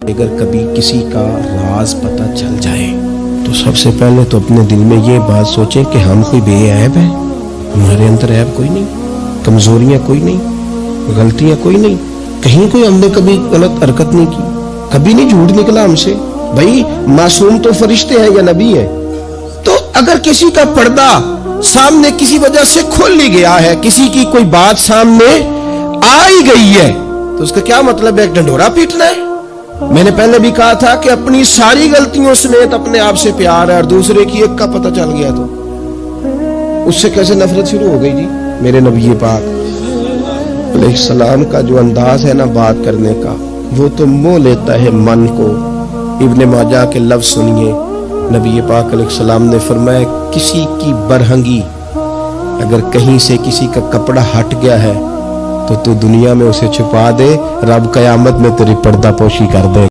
اگر کبھی کسی کا راز پتہ چل جائے تو سب سے پہلے تو اپنے دل میں یہ بات سوچیں کہ ہم کوئی بے عیب ہیں، ہمارے اندر عیب کوئی نہیں، کمزوریاں کوئی نہیں، غلطیاں کوئی نہیں، کہیں کوئی ہم نے کبھی غلط حرکت نہیں کی، کبھی نہیں جھوٹ نکلا ہم سے۔ بھائی معصوم تو فرشتے ہیں یا نبی ہیں؟ تو اگر کسی کا پردہ سامنے کسی وجہ سے کھل ہی گیا ہے، کسی کی کوئی بات سامنے آ ہی گئی ہے، تو اس کا کیا مطلب ہے ایک ڈنڈورا پیٹنا ہے؟ میں نے پہلے بھی کہا تھا کہ اپنی ساری غلطیوں سمیت اپنے آپ سے پیار ہے، اور دوسرے کی ایک کا پتہ چل گیا تو اس سے کیسے نفرت شروع ہو گئی جی؟ میرے نبی پاک علیہ السلام کا جو انداز ہے نا بات کرنے کا، وہ تو موہ لیتا ہے من کو۔ ابن ماجہ کے لفظ سنیے، نبی پاک علیہ السلام نے فرمایا کسی کی برہنگی اگر کہیں سے کسی کا کپڑا ہٹ گیا ہے تو دنیا میں اسے چھپا دے، رب قیامت میں تیری پردہ پوشی کر دے۔